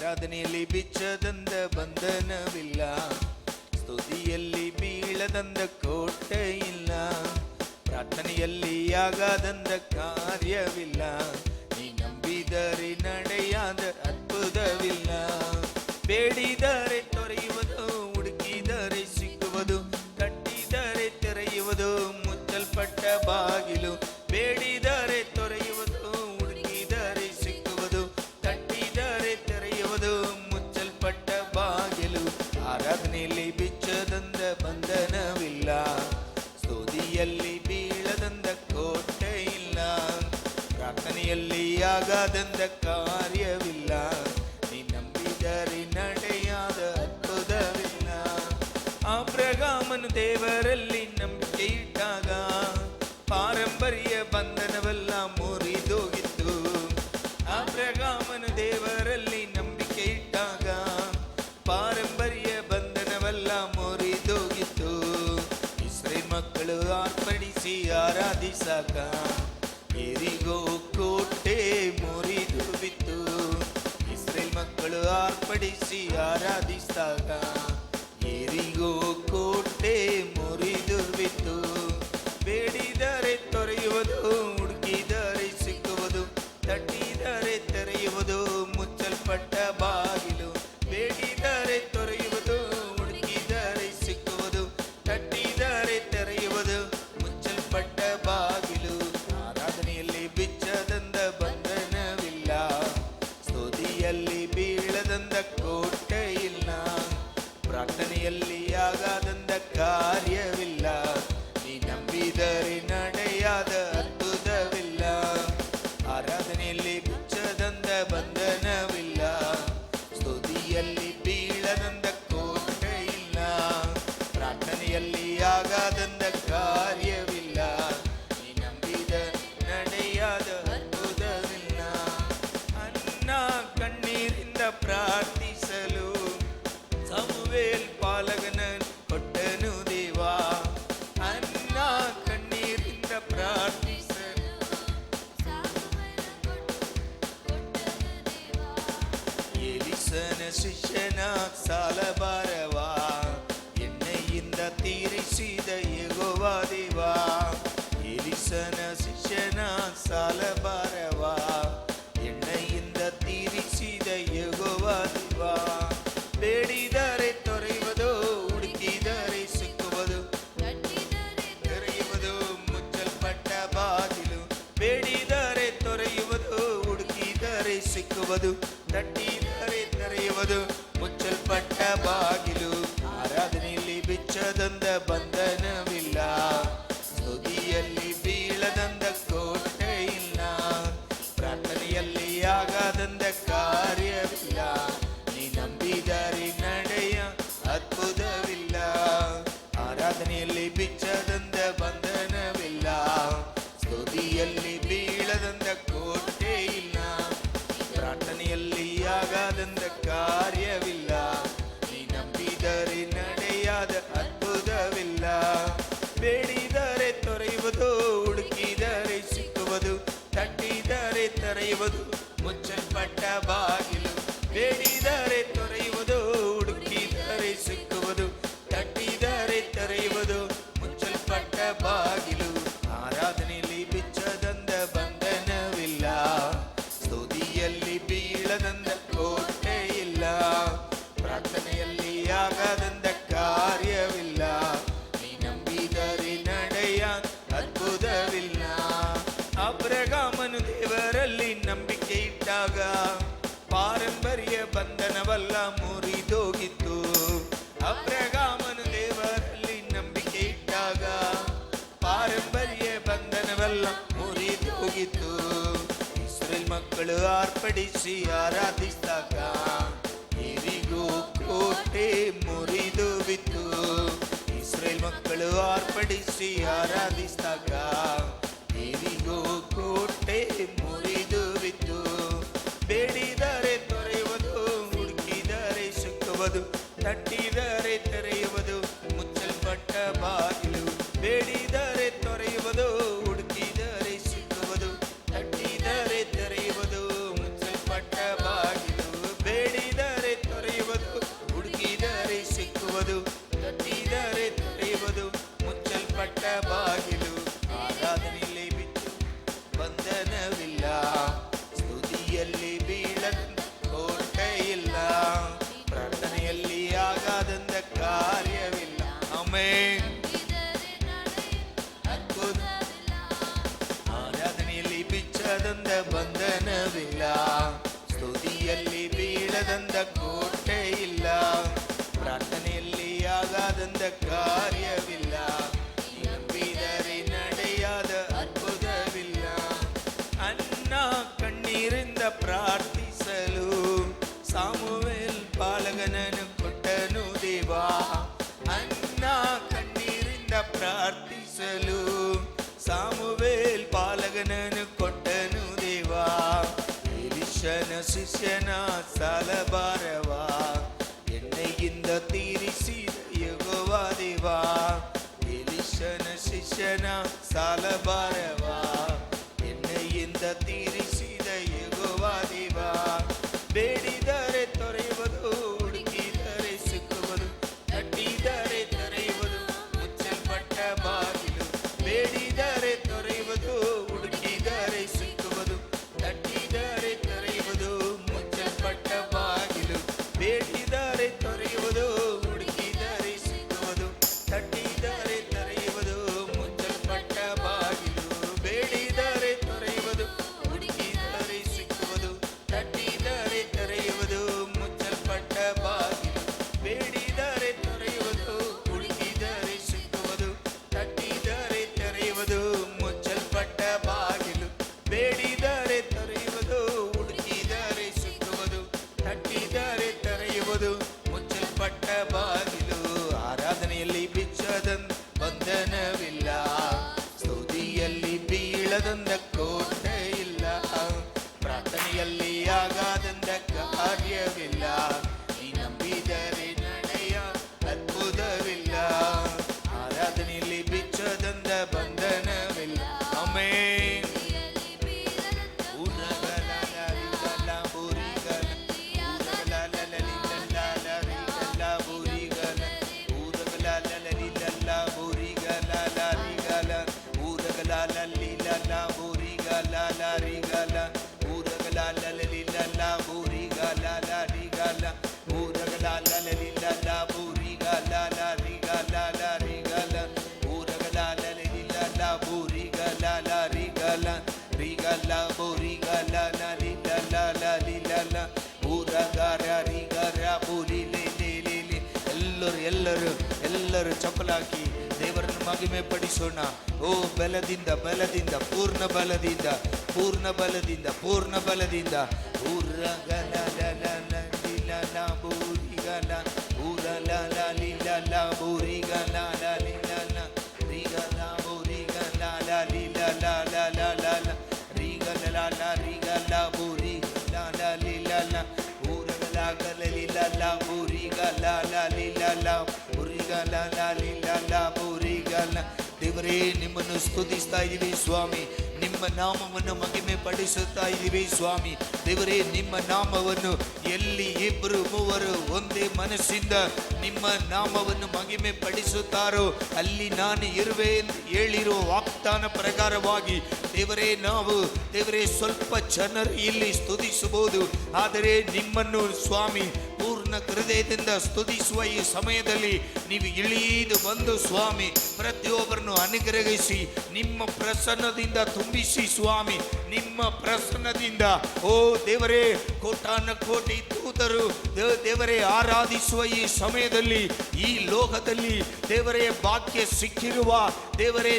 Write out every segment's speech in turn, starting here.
ಆರಾಧನೆಯಲ್ಲಿ ಬಿಚ್ಚದಂದ ಬಂಧನವಿಲ್ಲ, ಸ್ತುತಿಯಲ್ಲಿ ಬೀಳದಂದ ಕೋಟೆ ಇಲ್ಲ, ಪ್ರಾರ್ಥನೆಯಲ್ಲಿ ಆಗಾದಂದ ಕಾರ್ಯವಿಲ್ಲ, ನೀ ನಂಬಿದರೆ ನಡೆಯಾದ ಅದ್ಭುತವಿಲ್ಲ. ಬೇಡಿದರೆ ತೊರೆಯುವುದು, ಹುಡುಕಿದರೆ ಸಿಕ್ಕುವುದು, ತಟ್ಟಿದರೆ ತೆರೆಯುವುದು, ಮುಚ್ಚಲ್ಪಟ್ಟ ಬಾಗಿಲು. ಬೇಡಿದರೆ ತೊರೆಯುವುದು, ಹುಡುಕಿದರೆ ಸಿಕ್ಕುವುದು, ತಟ್ಟಿದರೆ ತೆರೆಯುವುದು, ಮುಚ್ಚಲ್ಪಟ್ಟ ಬಾಗಿಲು. ಆರಾಧನೆಯಲ್ಲಿ ಬಿಚ್ಚದಂದ ಬಂಧನವಿಲ್ಲ, ಸ್ತುತಿಯಲ್ಲಿ ಬೀಳದಂದ ಕೋಟೆ ಇಲ್ಲ, ಪ್ರಾರ್ಥನೆಯಲ್ಲಿ ಆಗಾದಂದ ಕಾರ್ಯವಿಲ್ಲ, ನೀ ನಂಬಿದರೆ ನಡೆಯಾದ ಅದ್ಭುತವಿಲ್ಲ. ಅಬ್ರಹಾಮನು ದೇವರಲ್ಲಿ ನಂಬಿಕೆ ಇಟ್ಟಾಗ ಪಾರಂಪರ್ಯ ಬಂಧನವೆಲ್ಲ ಮುರಿದೋಗಿತ್ತು. ಅಬ್ರಹಾಮನು ದೇವರಲ್ಲಿ ನಂಬಿಕೆ ಇಟ್ಟಾಗ ಪಾರಂಪರ್ಯ ಬಂಧನವೆಲ್ಲ ಮುರಿದೋಗಿತ್ತು. ಇಸ್ರೇಲ್ ಮಕ್ಕಳು ಆರ್ಪಡಿಸಿ ಆರಾಧಿಸಾಕ ಎರಿಗೋ ಕೋಟೆ ಮುರಿದು ಬಿತ್ತು. ಇಸ್ರೇಲ್ ಮಕ್ಕಳು ಆರ್ಪಡಿಸಿ ಆರಾಧಿಸಿದಾಗ ಎರಿಗೋ ಕೋಟೆ ಮುರಿದು ಬಿತ್ತು. ಬೇಡಿದರೆ ತೊರೆಯುವುದು, ಹುಡುಕಿದರೆ ಸಿಕ್ಕುವುದು, ತಟ್ಟಿದರೆ ತೆರೆಯುವುದು, ಮುಚ್ಚಲ್ಪಟ್ಟ ಬಾಗಿಲು. ಬೇಡಿದರೆ ತೊರೆಯುವುದು, ಹುಡುಕಿದರೆ ಸಿಕ್ಕುವುದು, ತಟ್ಟಿದರೆ ತೆರೆಯುವುದು, ಮುಚ್ಚಲ್ಪಟ್ಟ ಬಾಗಿಲು. ಆರಾಧನೆಯಲ್ಲಿ ಬಿಚ್ಚದಂದ ಬಂಧನವಿಲ್ಲ, ಸ್ತುತಿಯಲ್ಲಿ ಬೀಳದಂದ ಕೋಟೆ ಇಲ್ಲ, ಪ್ರಾರ್ಥನೆಯಲ್ಲಿ ಆಗಾದಂದ ಕಾರ್ಯವಿಲ್ಲ, ನೀ ನಂಬಿದರೆ ನಡೆಯಾದ ಅದ್ಭುತವಿಲ್ಲ. ಆರಾಧನೆಯಲ್ಲಿ ಬಿಚ್ಚದಂದ ಬಂಧನವಿಲ್ಲ, ಸ್ತುತಿಯಲ್ಲಿ ಬೀಳದಂದ ಕೋಟೆ ಇಲ್ಲ, ಪ್ರಾರ್ಥನೆಯಲ್ಲಿ ಆಗಾದಂದ ಕಾರ್ಯವಿಲ್ಲ, ನೀ ನಂಬಿದ ನಡೆಯಾದ ಅದ್ಭುತವಿಲ್ಲ. ಅನ್ನ ಕಣ್ಣೀರಿಂದ ಪ್ರಾರ್ಥಿಸಲು ಸಮುವೇಲ್ ಪಾಲಕನ ಕೊಟ್ಟನು ದೇವಾ. ಅನ್ನ ಕಣ್ಣೀರಿಂದ ಪ್ರಾರ್ಥಿಸಲು ಎಲಿಸನ ಶಿಷ್ಯನ ಸಾಲಬಾರವಾ, ಎಣ್ಣೆಯಿಂದ ತೀರಿಸಿದ ಯೆಹೋವ ದೇವಾ. ಎಲಿಸನ ಶಿಷ್ಯನ ಸಾಲಬಾರವಾ, ಎಣ್ಣೆಯಿಂದ ತೀರಿಸಿದ ಯೆಹೋವ ದೇವಾ. ಬೇಡಿದರೆ ತೊರೆಯುವುದು, ಹುಡುಕಿದರೆ ಸಿಕ್ಕುವುದು, ತೆರೆಯುವುದು, ಮುಚ್ಚಲ್ಪಟ್ಟ ಬಾಗಿಲು. ಬೇಡಿದರೆ ತೊರೆಯುವುದು, ಹುಡುಕಿದರೆ ಸಿಕ್ಕುವುದು, ತಟ್ಟಿದರೆ ತೆರೆಯುವುದು, ಮುಚ್ಚಲ್ಪಟ್ಟ ಬಾಗಿಲು. ಆರಾಧನೆಯಲ್ಲಿ ಬಿಚ್ಚದಂದ ಬಂಧನವಿಲ್ಲ, ಸ್ತುತಿಯಲ್ಲಿ ಬೀಳದಂದ ಕೋಟೆ ಇಲ್ಲ, ಪ್ರಾರ್ಥನೆಯಲ್ಲಿ ಆಗಾದಂದ ಕಾರ್ಯವಿಲ್ಲ, ನೀ ನಂಬಿದರೆ ನಡೆಯ ಅದ್ಭುತವಿಲ್ಲ. ಆರಾಧನೆಯಲ್ಲಿ ಬಿಚ್ಚದಂದ ಬಂಧನವಿಲ್ಲ, ಸ್ತುತಿಯಲ್ಲಿ ಬೀಳದಂದ ಕೋಟೆ ಇಲ್ಲ, ಪ್ರಾರ್ಥನೆಯಲ್ಲಿ ಆಗಾದಂದ ಕಾರ್ಯವಿಲ್ಲ, ನೀ ನಂಬಿದರೆ ನಡೆಯಾದ ಅದ್ಭುತವಿಲ್ಲ. ಬೇಡಿದರೆ ತೊರೆಯುವುದು, ಹುಡುಕಿದರೆ ಸಿಕ್ಕುವುದು, ತಟ್ಟಿದರೆ ತೆರೆಯುವುದು, ಮುಚ್ಚಲ್ಪಟ್ಟ ಬಾಗಿಲು. ಬೇಡಿದರೆ ತೊರೆಯುವುದು, ಹುಡುಕಿದರೆ ಸಿಕ್ಕುವುದು, ತಟ್ಟಿದರೆ ತೆರೆಯುವುದು, ಮುಚ್ಚಲ್ಪಟ್ಟ ಬಾಗಿಲು. ಆರಾಧನೆಯಲ್ಲಿ ಬಿಚ್ಚದಂದ ಬಂಧನವಿಲ್ಲ, ಸ್ತುತಿಯಲ್ಲಿ ಬೀಳದಂದ ಕೋಟೆ ಇಲ್ಲ, ಪ್ರಾರ್ಥನೆಯಲ್ಲಿ ಆಗಾದಂದ ಕಾರ್ಯವಿಲ್ಲ, ನೀ ನಂಬಿದರೆ ನಡೆಯ ಅದ್ಭುತವಿಲ್ಲ. ಅಬ್ರಹಾಮನು ದೇವರಲ್ಲಿ ನಂಬಿಕೆ ಇಟ್ಟಾಗ ಪಾರಂಪರ್ಯ ಬಂಧನವಲ್ಲ ಮುರಿದೋಗಿತ್ತು. ಅಬ್ರಹಾಮನು ದೇವರಲ್ಲಿ ನಂಬಿಕೆ ಇಟ್ಟಾಗ ಪಾರಂಪರ್ಯ ಬಂಧನವಲ್ಲ ಮುರಿದೋಗಿತ್ತು. ಇಸ್ರೇಲ್ ಮಕ್ಕಳು ಆರ್ಪಡಿಸಿ ಆರಾಧಿಸಿದಾಗ ಎರಿಗೋ ಕೋಟೆ ಮುರಿದು ಬಿತ್ತು. ಇಸ್ರೇಲ್ ಮಕ್ಕಳು ಆರ್ಪಡಿಸಿ ಆರಾಧಿಸಿದಾಗ ಎರಿಗೋ ಕೋಟೆ ಮುರಿದು ಬಿತ್ತು. ಬೇಡಿದರೆ ತೊರೆಯುವುದು, ಹುಡುಕಿದರೆ ಸಿಕ್ಕುವುದು, ತಟ್ಟಿದರೆ ತೆರೆಯುವುದು, ಮುಚ್ಚಲ್ಪಟ್ಟ ಬಾಗಿಲು. ಬೇಡಿದರೆ ತೊರೆಯುವುದು, ಹುಡುಕಿದರೆ ಸಿಕ್ಕುವುದು, ತಟ್ಟಿದರೆ ತೆರೆಯುವುದು, ಮುಚ್ಚಲ್ಪಟ್ಟ ಬಾಗಿಲು. ಬೇಡಿದ ಬೀಳದಂದ ಕೋಟೆ ಇಲ್ಲ, ಪ್ರಾರ್ಥನೆಯಲ್ಲಿ ಆಗಾದಂದ ಕಾರ್ಯವಿಲ್ಲ, ನಂಬಿದರೆ ನಡೆಯಾದ ಅದ್ಭುತವಿಲ್ಲ. ಅನ್ನ ಕಣ್ಣೀರಿಂದ ಪ್ರಾರ್ಥಿಸಲು ಸಾಮುವೇಲ್ ಬಾಲಕನನ್ನು ಕೊಟ್ಟನು ದೇವಾ. ಅನ್ನ ಕಣ್ಣೀರಿಂದ ಪ್ರಾರ್ಥಿಸಲು ಸಾಮುವೇಲ್ ಬಾಲಕನನ್ನು ಕೊಟ್ಟನು ದೇವಾ. ಎಲಿಷನ ಶಿಷ್ಯನ ಸಾಲಭಾರವಾ ಎಣ್ಣೆಯಿಂದ ತೀರಿಸಿದ ಯೆಹೋವಾ ದೇವಾ. ಎಲಿಷನ ಶಿಷ್ಯನ ಸಾಲಭಾರವಾ ಎಣ್ಣೆಯಿಂದ ತೀರಿಸಿದ ಯೆಹೋವಾ ದೇವಾ. ಬೇಡಿದರೆ ತೊರೆಯುವುದು, ಹುಡುಕಿದರೆ ಸಿಕ್ಕುವುದು, ತಟ್ಟಿದರೆ ತೆರೆಯುವುದು ಮುಚ್ಚಲ್ಪಟ್ಟ ಬಾಗಿಲು. ಬೇಡಿದರೆ ತೊರೆಯುವುದು, ಹುಡುಕಿದರೆ ಸಿಕ್ಕುವುದು, ತಟ್ಟಿದರೆ ತೆರೆಯುವುದು ಮುಚ್ಚಲ್ಪಟ್ಟ ಬಾಗಿಲು. ಬೇಡಿದರೆ ತೊರೆಯುವುದು, ಹುಡುಕಿದರೆ ಸಿಕ್ಕುವುದು, ತಟ್ಟಿದರೆ ತೆರೆಯುವುದು ಮುಚ್ಚಲ್ಪಟ್ಟ ಬಾಗಿಲು. ಬೇಡಿದರೆ ತೊರೆಯುವುದು, ಹುಡುಕಿದರೆ ಸಿಕ್ಕುವುದು, ತಟ್ಟಿದರೆ ತೆರೆಯುವುದು ಮುಚ್ಚಲ್ಪಟ್ಟ ಬಾಗಿಲು. ಬೇಡಿದರೆ ತೊರೆಯುವುದು, ಹುಡುಕಿದರೆ ಸಿಕ್ಕುವುದು, ತಟ್ಟಿದರೆ ತೆರೆಯುವುದು ಮುಚ್ಚಲ್ಪಟ್ಟ ಬಾಗಿಲು. ಬೇಡಿದರೆ ತೊರೆಯುವುದು, ಹುಡುಕಿದರೆ ಸಿಕ್ಕುವುದು, ತಟ್ಟಿದರೆ ತೆರೆಯುವುದು ಮುಚ್ಚಲ್ಪಟ್ಟ ಬಾಗಿಲು. ಆರಾಧನೆಯಲ್ಲಿ ಬಿಚ್ಚದ ಬಂಧನವಿಲ್ಲ, ಸ್ತುತಿಯಲ್ಲಿ ಬೀಳದಂದ ಕೋಟೆ ಇಲ್ಲ, ಪ್ರಾರ್ಥನೆಯಲ್ಲಿ ಆಗಾದಂದ ಕಾರ್ಯವಿಲ್ಲ, ನೀ ನಂಬಿದರೆ ನಡೆಯ ಅದ್ಭುತವಿಲ್ಲ. ಆರಾಧನೆಯಲ್ಲಿ ಬಿಚ್ಚದಂದ ಬಂಧನವಿಲ್ಲ. ಆಮೆನ್. ಎಲ್ಲರೂ ಚಪ್ಪಲಾಕಿ ದೇವರನ್ನು ಮಹಿಮೆ ಪಡಿಸೋಣ. ಓ ಬಲದಿಂದ ಬಲದಿಂದ ಪೂರ್ಣ ಬಲದಿಂದ ಪೂರ್ಣ ಬಲದಿಂದ ಪೂರ್ಣ ಬಲದಿಂದ ದೇವರೇ ನಿಮ್ಮನ್ನು ಸ್ತುತಿಸ್ತಾ ಇದ್ದೀವಿ ಸ್ವಾಮಿ, ನಿಮ್ಮ ನಾಮವನ್ನು ಮಹಿಮೆ ಪಡಿಸುತ್ತಾ ಇದ್ದೀವಿ ಸ್ವಾಮಿ. ದೇವರೇ ನಿಮ್ಮ ನಾಮವನ್ನು ಎಲ್ಲಿ ಇಬ್ಬರು ಮೂವರು ಒಂದೇ ಮನಸ್ಸಿಂದ ನಿಮ್ಮ ನಾಮವನ್ನು ಮಹಿಮೆ ಪಡಿಸುತ್ತಾರೋ ಅಲ್ಲಿ ನಾನು ಇರುವೆ ಎಂದು ಹೇಳಿರೋ ವಾಗ್ದಾನ ಪ್ರಕಾರವಾಗಿ ದೇವರೇ ಸ್ವಲ್ಪ ಜನರು ಇಲ್ಲಿ ಸ್ತುತಿಸಬಹುದು, ಆದರೆ ನಿಮ್ಮನ್ನು ಸ್ವಾಮಿ ಪೂರ್ಣ ಹೃದಯದಿಂದ ಸ್ತುತಿಸುವ ಈ ಸಮಯದಲ್ಲಿ ನೀವು ಇಳಿದು ಬಂದು ಸ್ವಾಮಿ ಪ್ರತಿಯೊಬ್ಬರನ್ನು ಅನುಗ್ರಹಿಸಿ ನಿಮ್ಮ ಪ್ರಸನ್ನದಿಂದ ತುಂಬಿಸಿ ಸ್ವಾಮಿ. ನಿಮ್ಮ ಪ್ರಸನ್ನದಿಂದ ಓ ದೇವರೇ ಕೋಟಾನ ಕೋಟಿ ದೂತರು ದೇವರೇ ಆರಾಧಿಸುವ ಈ ಸಮಯದಲ್ಲಿ ಈ ಲೋಕದಲ್ಲಿ ದೇವರೇ ಭಾಗ್ಯ ಸಿಕ್ಕಿರುವ ದೇವರೇ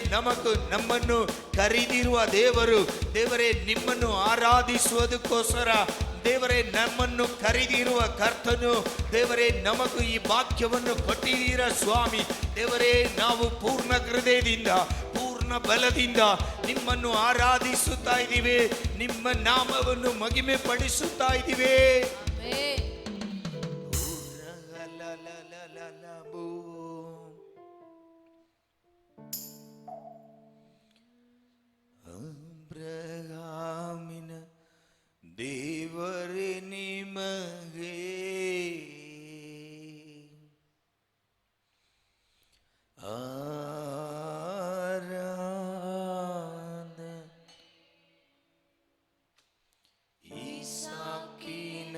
ನಮ್ಮನ್ನು ಕರೆದಿರುವ ದೇವರು ದೇವರೇ ನಿಮ್ಮನ್ನು ಆರಾಧಿಸುವುದಕ್ಕೋಸ್ಕರ ದೇವರೇ ನಮ್ಮನ್ನು ಕರೆದಿರುವ ಕರ್ತನು ದೇವರೇ ನಮಗೂ ಈ ಭಾಗ್ಯವನ್ನು ಕೊಟ್ಟಿದ್ದೀರ ಸ್ವಾಮಿ. ದೇವರೇ ನಾವು ಪೂರ್ಣ ಹೃದಯದಿಂದ ಪೂರ್ಣ ಬಲದಿಂದ ನಿಮ್ಮನ್ನು ಆರಾಧಿಸುತ್ತಾ ಇದ್ದೀವಿ, ನಿಮ್ಮ ನಾಮವನ್ನು ಮಹಿಮೆ ಪಡಿಸುತ್ತಾ ಇದ್ದೀವಿ. ಅಬ್ರಹಾಮಿನ ದೇವರೇ ನಿಮಗೆ ಇಸಾಕಿನ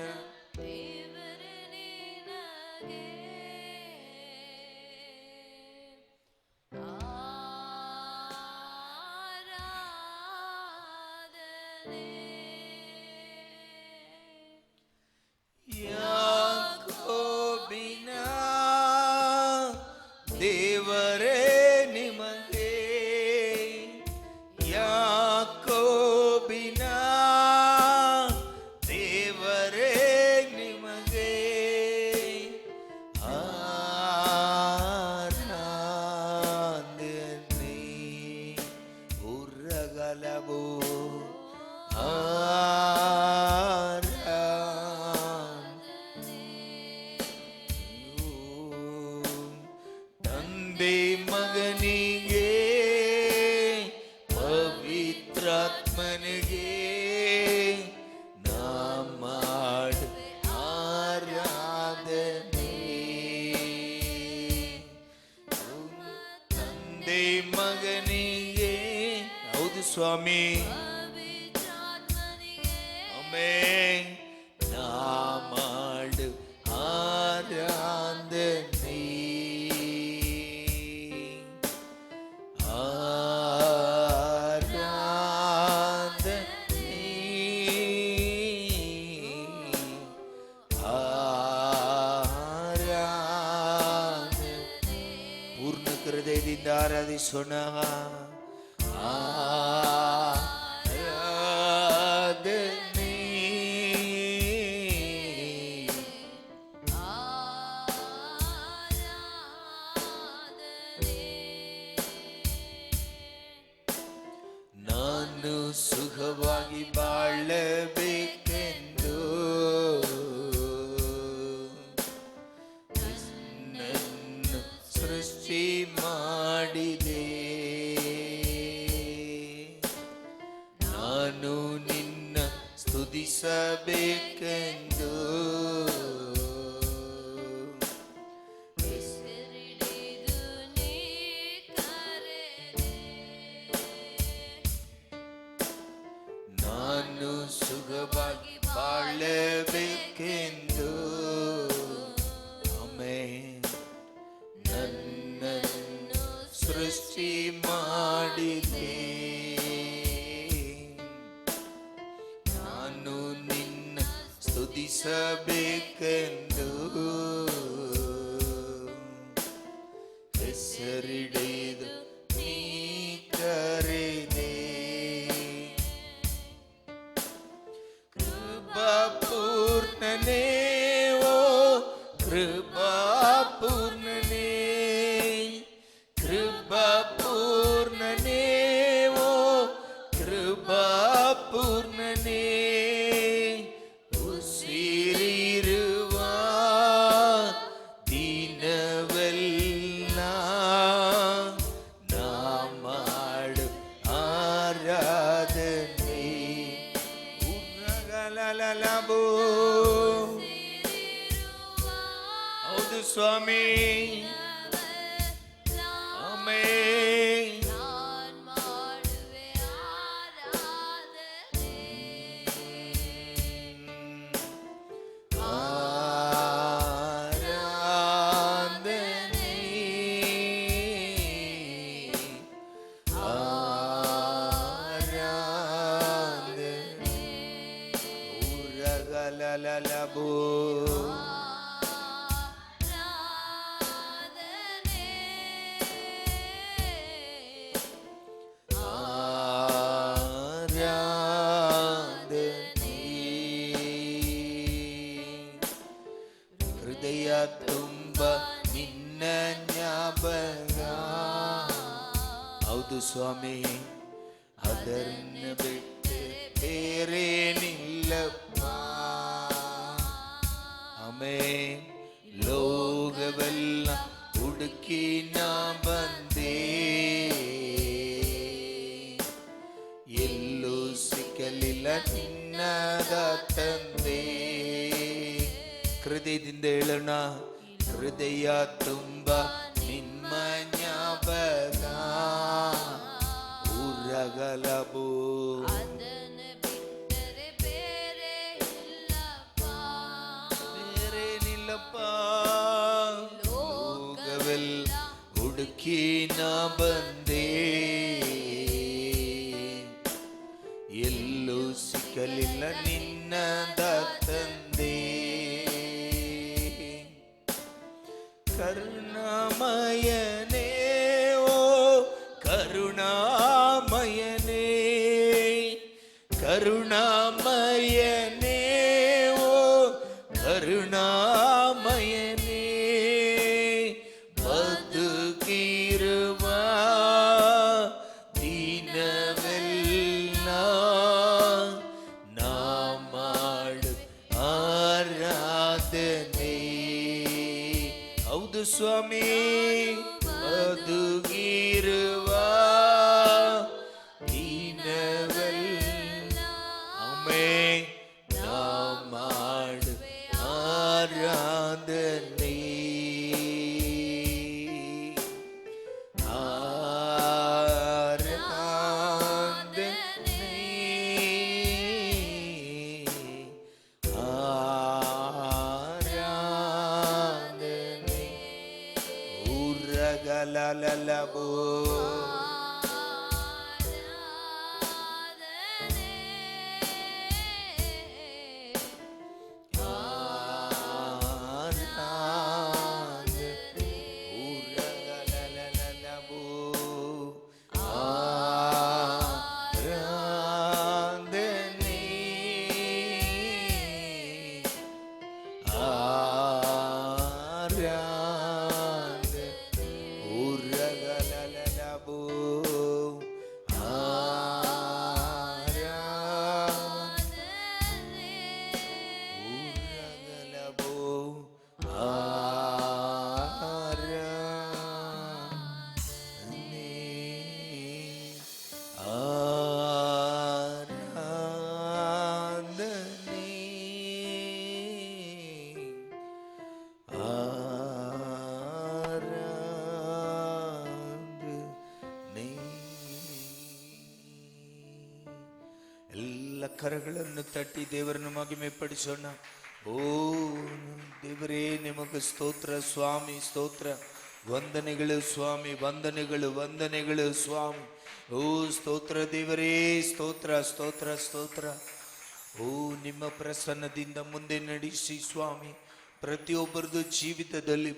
ಮಗನಿಗೆ ಪವಿತ್ರಾತ್ಮನಿಗೆ ನಾ ಮಾಡು ಆರಾಧನೆ. ತಂದೆ ಮಗನಿಗೆ, ಹೌದು ಸ್ವಾಮಿ, ಆಮೆನ್, ನಾ ಮಾಡು ಆರಾಧನೆ. ಪೂರ್ಣ ಹೃದಯದಿಂದ ಆರಾಧಿಸೋಣ. ಆರಾಧನೆ. ನಾನು ಸುಖವಾಗಿ ಬಾಳಬೇಕೆಂದು ನನ್ನನ್ನು ಸೃಷ್ಟಿ ಮಾಡಿದೆ. ನಾನು ನಿನ್ನ ಸ್ತುತಿಸಬೇಕೆಂದು ನಾನು ಸುಖವಾಗಿ ಬಾಳಬೇಕೆಂದು ಆಮೆನ್ ನನ್ನನ್ನು ಸೃಷ್ಟಿ ಮಾಡಿದೆ. ನಾನು ನಿನ್ನ ಸ್ತುತಿಸಬೇಕೆಂದು ಹೆಸರಿಡಿದು ನೀ ಕರೆದೆ. ಕೃಪಾಪೂರ್ಣನೇ, ಓ ಕೃಪಾಪೂರ್ಣನೇ, ಕೃಪಾಪೂರ್ಣನೇ, ಓ ಕೃಪಾಪೂರ್ಣನೇ, ಉಸಿರಿರುವ ದಿನವೆಲ್ಲ ನಾ ಮಾಡು ಆರಾಧನೆ. ಉರ್ರಗಲಲಲಬೋ, ಹೌದು ಸ್ವಾಮಿ, ಆಮೆನ್. ಆರಾಧನೆ, ಆರಾಧನೆ. ಉರ್ರಗಲಲಲಬೋ, ಹೃದಯ ತುಂಬ ನಿನ್ನ ಜ್ಞಾಪಕ, ಹೌದು ಸ್ವಾಮಿ, ಅದನ್ನ ಬಿಟ್ಟು ಬೇರೇನಿಲ್ಲಪ್ಪ. ಆಮೆನ್. ಲೋಕವೆಲ್ಲ ಹುಡುಕಿ ನಾ ಬಂದೆ, ಎಲ್ಲೂ ಸಿಕ್ಕಲಿಲ್ಲ ನಿನ್ನದ ತಂದೆ. ಹೃದಯದಿಂದ ಹೇಳೋಣ, ಹೃದಯ ತುಂಬ ನಿಮ್ಮ ಜ್ಞಾಪಕ. ಉರಗಲಬೋ, ಬೇರೇನಿಲ್ಲಪ್ಪ. ಲೋಕವೆಲ್ಲ ಹುಡುಕಿ ನಾ ಬಂದೆ, ಎಲ್ಲೂ ಸಿಕ್ಕಲಿಲ್ಲ ನಿನ್ನದ ತಂದೆ. ಕರುಣಾಮಯನೇ, ಓ ಕರುಣಾಮಯನೇ, ಕರುಣಾಮಯನೇ, ಓ ಕರುಣಾಮಯನೇ, ಬದುಕಿರುವ ದಿನವೆಲ್ಲ ನಾ ಮಾಡು ಆರಾಧನೆ. ಹೌದು ಸ್ವಾಮಿ, ಬದುಕಿರುವ ದಿನವೆಲ್ಲ ಅಮೇ ನಾ ಮಾಡುವೆ ಆರಾಧನೆ ಲಲಬೋ ಎಲ್ಲ ಕರಗಳನ್ನು ತಟ್ಟಿ ದೇವರನ್ನು ಮಹಿಮೆ ಪಡಿಸೋಣ. ಓ ದೇವರೇ, ನಿಮಗೆ ಸ್ತೋತ್ರ ಸ್ವಾಮಿ, ಸ್ತೋತ್ರ. ವಂದನೆಗಳು ಸ್ವಾಮಿ, ವಂದನೆಗಳು, ವಂದನೆಗಳು ಸ್ವಾಮಿ. ಓ ಸ್ತೋತ್ರ ದೇವರೇ, ಸ್ತೋತ್ರ, ಸ್ತೋತ್ರ, ಸ್ತೋತ್ರ. ಓ ನಿಮ್ಮ ಪ್ರಸನ್ನದಿಂದ ಮುಂದೆ ನಡೆಸಿ ಸ್ವಾಮಿ. ಪ್ರತಿಯೊಬ್ಬರದ್ದು ಜೀವಿತದಲ್ಲಿ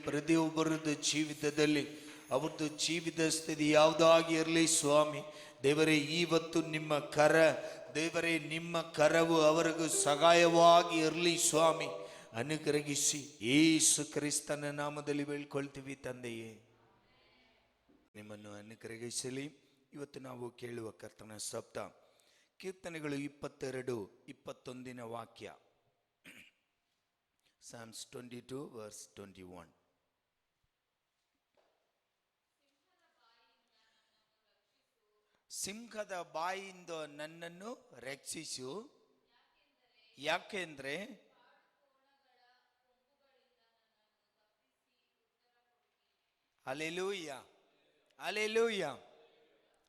ಅವ್ರದ್ದು ಜೀವಿತ ಸ್ಥಿತಿ ಯಾವುದಾಗಿ ಇರಲಿ ಸ್ವಾಮಿ. ದೇವರೇ, ಇವತ್ತು ನಿಮ್ಮ ದೇವರೇ, ನಿಮ್ಮ ಕರವು ಅವರಿಗೂ ಸಹಾಯವಾಗಿ ಇರಲಿ ಸ್ವಾಮಿ. ಅನುಗ್ರಹಿಸಿ ಯೇಸು ಕ್ರಿಸ್ತನ ನಾಮದಲ್ಲಿ ಬೇಳ್ಕೊಳ್ತೀವಿ ತಂದೆಯೇ, ನಿಮ್ಮನ್ನು ಅನುಗ್ರಹಿಸಲಿ. ಇವತ್ತು ನಾವು ಕೇಳುವ ಕರ್ತನ ಶಬ್ದ ಕೀರ್ತನೆಗಳು 22:21 ವಾಕ್ಯ. Psalms 22 verse 21. ಸಿಂಹದ ಬಾಯಿಂದ ನನ್ನನ್ನು ರಕ್ಷಿಸು, ಯಾಕೆಂದ್ರೆ ಹಲ್ಲೆಲೂಯ, ಹಲ್ಲೆಲೂಯ.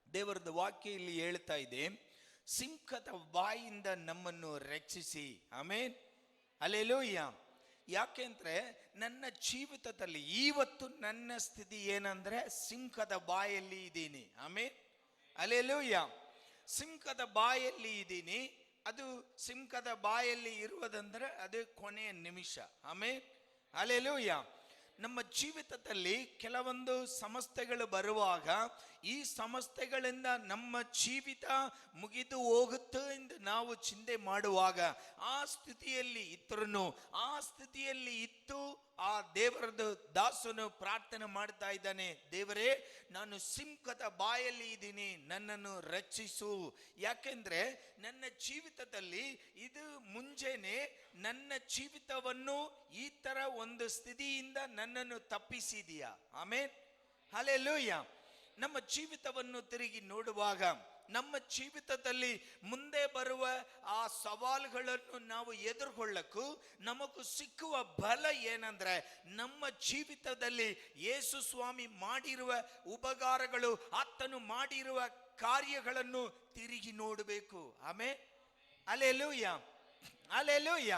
ದೇವರದ ವಾಕ್ಯ ಇಲ್ಲಿ ಹೇಳ್ತಾ ಇದೆ, ಸಿಂಹದ ಬಾಯಿಂದ ನಮ್ಮನ್ನು ರಕ್ಷಿಸಿ. ಆಮೇನ್, ಹಲ್ಲೆಲೂಯ. ಯಾಕೆಂದ್ರೆ ನನ್ನ ಜೀವಿತದಲ್ಲಿ ಇವತ್ತು ನನ್ನ ಸ್ಥಿತಿ ಏನಂದ್ರೆ ಸಿಂಹದ ಬಾಯಲ್ಲಿ ಇದ್ದೀನಿ. ಆಮೇನ್, ಹಲ್ಲೆಲೂಯ. ಸಿಂಹದ ಬಾಯಲ್ಲಿ ಇದ್ದೀನಿ. ಅದು ಸಿಂಹದ ಬಾಯಲ್ಲಿ ಇರುವುದಂದ್ರೆ ಅದು ಕೊನೆಯ ನಿಮಿಷ. ಆಮೇನ್, ಹಲ್ಲೆಲೂಯ. ನಮ್ಮ ಜೀವಿತದಲ್ಲಿ ಕೆಲವೊಂದು ಸಮಸ್ಯೆಗಳು ಬರುವಾಗ ಈ ಸಮಸ್ಯೆಗಳಿಂದ ನಮ್ಮ ಜೀವಿತ ಮುಗಿದು ಹೋಗುತ್ತೆ ಎಂದು ನಾವು ಚಿಂತೆ ಮಾಡುವಾಗ ಆ ಸ್ಥಿತಿಯಲ್ಲಿ ಇತ್ತು ಆ ದೇವರದು ದಾಸನು ಪ್ರಾರ್ಥನೆ ಮಾಡ್ತಾ ಇದ್ದಾನೆ, ದೇವರೇ, ನಾನು ಸಿಂಹದ ಬಾಯಲ್ಲಿ ಇದ್ದೀನಿ, ನನ್ನನ್ನು ರಕ್ಷಿಸು. ಯಾಕೆಂದ್ರೆ ನನ್ನ ಜೀವಿತದಲ್ಲಿ ಇದು ಮುಂಜಾನೆ ನನ್ನ ಜೀವಿತವನ್ನು ಈ ತರ ಒಂದು ಸ್ಥಿತಿಯಿಂದ ನನ್ನನ್ನು ತಪ್ಪಿಸಿದೀಯಾ. ಆಮೇನ್, ಹಲ್ಲೆಲೂಯ. ನಮ್ಮ ಜೀವಿತವನ್ನು ತಿರುಗಿ ನೋಡುವಾಗ ನಮ್ಮ ಜೀವಿತದಲ್ಲಿ ಮುಂದೆ ಬರುವ ಆ ಸವಾಲುಗಳನ್ನು ನಾವು ಎದುರುಕೊಳ್ಳಕ್ಕೂ ನಮಗೂ ಸಿಕ್ಕುವ ಬಲ ಏನಂದ್ರೆ ನಮ್ಮ ಜೀವಿತದಲ್ಲಿ ಯೇಸು ಸ್ವಾಮಿ ಮಾಡಿರುವ ಉಪಕಾರಗಳು, ಆತನು ಮಾಡಿರುವ ಕಾರ್ಯಗಳನ್ನು ತಿರುಗಿ ನೋಡಬೇಕು. ಆಮೇನ್, ಹಲ್ಲೆಲೂಯ, ಹಲ್ಲೆಲೂಯ.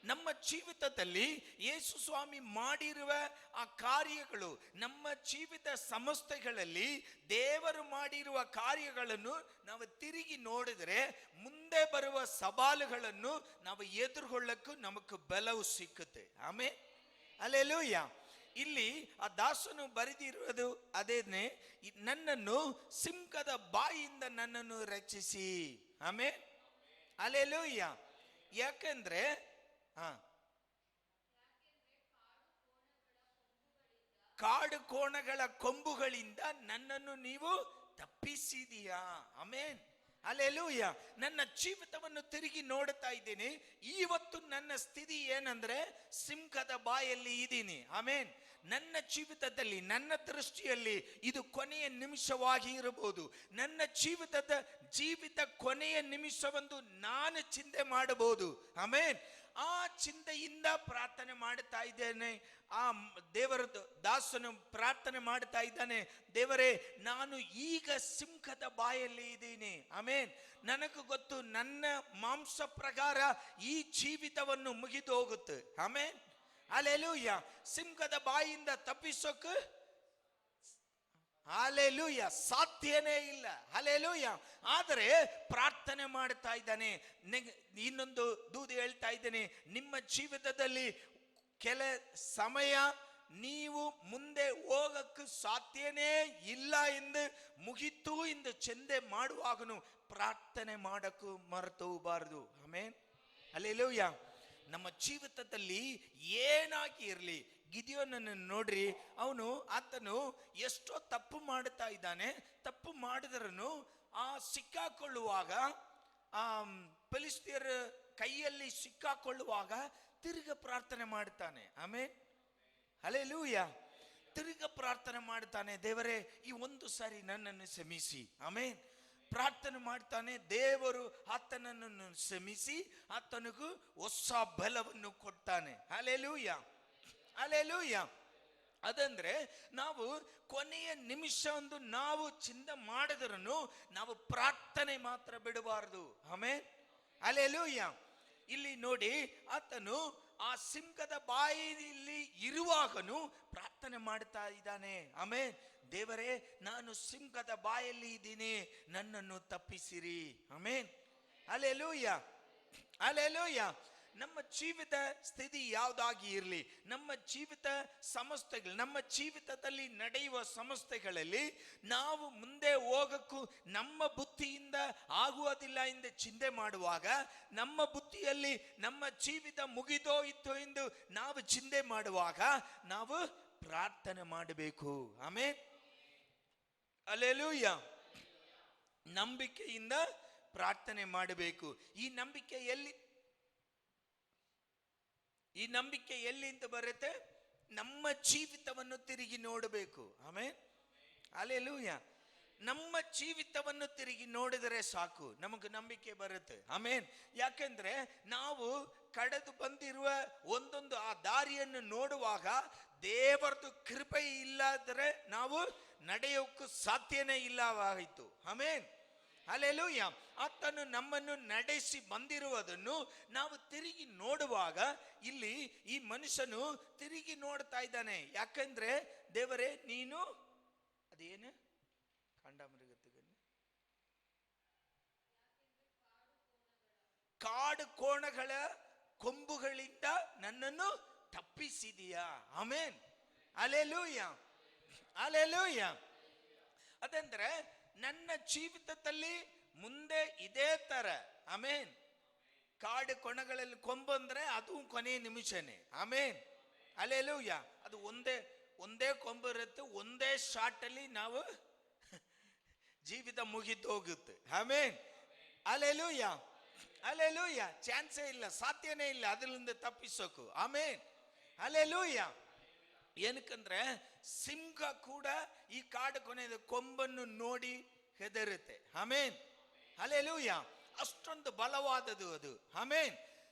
ನಮ್ಮ ಜೀವಿತದಲ್ಲಿ ಯೇಸು ಸ್ವಾಮಿ ಮಾಡಿರುವ ಆ ಕಾರ್ಯಗಳು, ನಮ್ಮ ಜೀವಿತ ಸಮಸ್ಯೆಗಳಲ್ಲಿ ದೇವರು ಮಾಡಿರುವ ಕಾರ್ಯಗಳನ್ನು ನಾವು ತಿರುಗಿ ನೋಡಿದರೆ ಮುಂದೆ ಬರುವ ಸವಾಲುಗಳನ್ನು ನಾವು ಎದುರುಕೊಳ್ಳಕ್ಕೂ ನಮಗೆ ಬಲವು ಸಿಕ್ಕುತ್ತೆ. ಆಮೇಲೆ ಹಲ್ಲೆಲೂಯ. ಇಲ್ಲಿ ಆ ದಾಸನು ಬರೆದಿರುವುದು ಅದೇನೆ, ನನ್ನನ್ನು ಸಿಂಹದ ಬಾಯಿಂದ ನನ್ನನ್ನು ರಕ್ಷಿಸಿ. ಆಮೇಲೆ ಹಲ್ಲೆಲೂಯ. ಯಾಕೆಂದ್ರೆ ಕಾಡು ಕೋಣಗಳ ಕೊಂಬುಗಳಿಂದ ನನ್ನನ್ನು ನೀವು ತಪ್ಪಿಸಿದೀಯಾ. ಆಮೇನ್, ಹಲ್ಲೆಲೂಯ. ನನ್ನ ಜೀವಿತವನ್ನು ತಿರುಗಿ ನೋಡುತ್ತಾ ಇದ್ದೀನಿ. ಇವತ್ತು ನನ್ನ ಸ್ಥಿತಿ ಏನಂದ್ರೆ ಸಿಂಹದ ಬಾಯಲ್ಲಿ ಇದ್ದೀನಿ. ಆಮೇನ್. ನನ್ನ ಜೀವಿತದಲ್ಲಿ, ನನ್ನ ದೃಷ್ಟಿಯಲ್ಲಿ ಇದು ಕೊನೆಯ ನಿಮಿಷವಾಗಿ ಇರಬಹುದು. ನನ್ನ ಜೀವಿತ ಕೊನೆಯ ನಿಮಿಷವೆಂದು ನಾನು ಚಿಂತೆ ಮಾಡಬಹುದು. ಆಮೇನ್. ಆ ಚಿಂತೆಯಿಂದ ಪ್ರಾರ್ಥನೆ ಮಾಡುತ್ತಾ ಇದ್ದೇನೆ. ಆ ದೇವರ ದಾಸನು ಪ್ರಾರ್ಥನೆ ಮಾಡುತ್ತಾ ಇದ್ದಾನೆ, ದೇವರೇ ನಾನು ಈಗ ಸಿಂಹದ ಬಾಯಲ್ಲಿ ಇದ್ದೀನಿ. ಆಮೇನ್. ನನಗೂ ಗೊತ್ತು ನನ್ನ ಮಾಂಸ ಪ್ರಕಾರ ಈ ಜೀವಿತವನ್ನು ಮುಗಿದು ಹೋಗುತ್ತೆ. ಆಮೇನ್. ಹಲ್ಲೆಲೂಯ. ಸಿಂಹದ ಬಾಯಿಂದ ತಪ್ಪಿಸೋಕೆ ಹಲ್ಲೆಲೂಯ ಸಾಧ್ಯನೇ ಇಲ್ಲ. ಹಲ್ಲೆಲೂಯ. ಆದರೆ ಪ್ರಾರ್ಥನೆ ಮಾಡ್ತಾ ಇದ್ದಾನೆ. ಇನ್ನೊಂದು ದೂದು ಹೇಳ್ತಾ ಇದ್ದೇನೆ, ನಿಮ್ಮ ಜೀವಿತದಲ್ಲಿ ಕೆಲ ಸಮಯ ನೀವು ಮುಂದೆ ಹೋಗಕ್ಕೆ ಸಾಧ್ಯನೇ ಇಲ್ಲ ಎಂದು ಮುಗಿತು ಎಂದು ಚಿಂತೆ ಮಾಡುವಾಗನು ಪ್ರಾರ್ಥನೆ ಮಾಡಕ್ಕೂ ಮರೆತು ಹೋಗಬಾರದು. ಆಮೇನ್. ಹಲ್ಲೆಲೂಯ. ನಮ್ಮ ಜೀವಿತದಲ್ಲಿ ಏನಾಗಿ ಇರಲಿ, ಗಿದಿಯೋನನ್ನು ನೋಡ್ರಿ, ಆತನು ಎಷ್ಟೋ ತಪ್ಪು ಮಾಡುತ್ತಾ ಇದ್ದಾನೆ. ತಪ್ಪು ಮಾಡಿದ್ರೂ ಆ ಸಿಕ್ಕಾಕೊಳ್ಳುವಾಗ, ಆ ಫಿಲಿಸ್ತಿಯರ ಕೈಯಲ್ಲಿ ಸಿಕ್ಕಾಕೊಳ್ಳುವಾಗ ತಿರುಗ ಪ್ರಾರ್ಥನೆ ಮಾಡ್ತಾನೆ. ಆಮೇನ್. ಹಲ್ಲೆಲೂಯ. ತಿರುಗ ಪ್ರಾರ್ಥನೆ ಮಾಡ್ತಾನೆ, ದೇವರೇ ಈ ಒಂದು ಸಾರಿ ನನ್ನನ್ನು ಕ್ಷಮಿಸಿ. ಆಮೇನ್. ಪ್ರಾರ್ಥನೆ ಮಾಡ್ತಾನೆ. ದೇವರು ಆತನನ್ನು ಕ್ಷಮಿಸಿ ಆತನಿಗೂ ಹೊಸ ಬಲವನ್ನು ಕೊಡ್ತಾನೆ. ಹಲ್ಲೆಲೂಯ. ಹಲ್ಲೆಲೂಯ. ಅದಂದ್ರೆ ನಾವು ಕೊನೆಯ ನಿಮಿಷ ಒಂದು ನಾವು ಚಿಂತೆ ಮಾಡಿದ್ರೂ ನಾವು ಪ್ರಾರ್ಥನೆ ಮಾತ್ರ ಬಿಡಬಾರದು. ಆಮೇನ್. ಹಲ್ಲೆಲೂಯ. ಇಲ್ಲಿ ನೋಡಿ, ಆತನು ಆ ಸಿಂಹದ ಬಾಯಿಯಲ್ಲಿ ಇರುವಾಗನು ಪ್ರಾರ್ಥನೆ ಮಾಡ್ತಾ ಇದ್ದಾನೆ. ಆಮೇನ್. ದೇವರೇ ನಾನು ಸಿಂಹದ ಬಾಯಲ್ಲಿ ಇದ್ದೀನಿ, ನನ್ನನ್ನು ತಪ್ಪಿಸಿರಿ. ಆಮೇನ್. ಹಲ್ಲೆಲೂಯ. ಹಲ್ಲೆಲೂಯ. ನಮ್ಮ ಜೀವಿತ ಸ್ಥಿತಿ ಯಾವುದಾಗಿ ಇರಲಿ, ನಮ್ಮ ಜೀವಿತ ಸಮಸ್ಯೆಗಳು, ನಮ್ಮ ಜೀವಿತದಲ್ಲಿ ನಡೆಯುವ ಸಮಸ್ಯೆಗಳಲ್ಲಿ ನಾವು ಮುಂದೆ ಹೋಗಕ್ಕೂ ನಮ್ಮ ಬುದ್ಧಿಯಿಂದ ಆಗುವುದಿಲ್ಲ ಎಂದು ಚಿಂತೆ ಮಾಡುವಾಗ, ನಮ್ಮ ಬುದ್ಧಿಯಲ್ಲಿ ನಮ್ಮ ಜೀವಿತ ಮುಗಿದೋಯಿತು ಎಂದು ನಾವು ಚಿಂತೆ ಮಾಡುವಾಗ ನಾವು ಪ್ರಾರ್ಥನೆ ಮಾಡಬೇಕು. ಆಮೇನ್. ಹಲ್ಲೆಲೂಯ. ನಂಬಿಕೆಯಿಂದ ಪ್ರಾರ್ಥನೆ ಮಾಡಬೇಕು. ಈ ನಂಬಿಕೆ ಎಲ್ಲಿಂದ ಬರುತ್ತೆ? ನಮ್ಮ ಜೀವಿತವನ್ನು ತಿರುಗಿ ನೋಡಬೇಕು. ಆಮೇನ್. ಹಲ್ಲೆಲೂಯ. ನಮ್ಮ ಜೀವಿತವನ್ನು ತಿರುಗಿ ನೋಡಿದರೆ ಸಾಕು, ನಮಗೆ ನಂಬಿಕೆ ಬರುತ್ತೆ. ಆಮೇನ್. ಯಾಕೆಂದ್ರೆ ನಾವು ಕಳೆದು ಬಂದಿರುವ ಒಂದೊಂದು ಆ ದಾರಿಯನ್ನು ನೋಡುವಾಗ ದೇವರದು ಕೃಪೆ ಇಲ್ಲದ್ರೆ ನಾವು ನಡೆಯೋಕ್ಕೂ ಸಾಧ್ಯನೇ ಇಲ್ಲವಾಯಿತು. ಆಮೇನ್. ಹಲ್ಲೆಲೂಯ. ಆತನು ನಮ್ಮನ್ನು ನಡೆಸಿ ಬಂದಿರುವುದನ್ನು ನಾವು ತಿರುಗಿ ನೋಡುವಾಗ ಇಲ್ಲಿ ಈ ಮನುಷ್ಯನು ತಿರುಗಿ ನೋಡ್ತಾ ಇದ್ದಾನೆ. ಯಾಕಂದ್ರೆ ದೇವರೇ ನೀನು ಅದೇನು ಕಾಡು ಕೋಣಗಳ ಕೊಂಬುಗಳಿಂದ ನನ್ನನ್ನು ತಪ್ಪಿಸಿದೀಯಾ. ಆಮೇನ್. ಹಲ್ಲೆಲೂಯ. ಹಲ್ಲೆಲೂಯ. ಅದಂದ್ರೆ ನನ್ನ ಜೀವಿತದಲ್ಲಿ ಮುಂದೆ ಇದೇ ತರ. ಆಮೇನ್. ಕಾಡು ಕೊಣಗಳಲ್ಲಿ ಕೊಂಬಂದ್ರೆ ಅದು ಕೊನೆಯ ನಿಮಿಷನೇ. ಆಮೇನ್. ಹಲ್ಲೆಲೂಯ. ಅದು ಒಂದೇ ಕೊಂಬು ಇರುತ್ತೆ, ಒಂದೇ ಶಾಟ್ ಅಲ್ಲಿ ನಾವು ಜೀವಿತ ಮುಗಿದು ಹೋಗುತ್ತೆ. ಆಮೇನ್. ಹಲ್ಲೆಲೂಯ. ಹಲ್ಲೆಲೂಯ. ಚಾನ್ಸೇ ಇಲ್ಲ, ಸಾಧ್ಯನೇ ಇಲ್ಲ ಅದರಿಂದ ತಪ್ಪಿಸೋಕು. ಆಮೇನ್. ಹಲ್ಲೆಲೂಯ. ಏನಕ್ಕಂದ್ರೆ ಸಿಂಹ ಕೂಡ ಈ ಕಾಡು ಕೊನೆಯ ಕೊಂಬನ್ನು ನೋಡಿ ಹೆದರುತ್ತೆ. ಆಮೇನ್. ಹಲ್ಲೆಲೂಯ. ಅಷ್ಟೊಂದು ಬಲವಾದದು ಅದು. ಆಮೇನ್.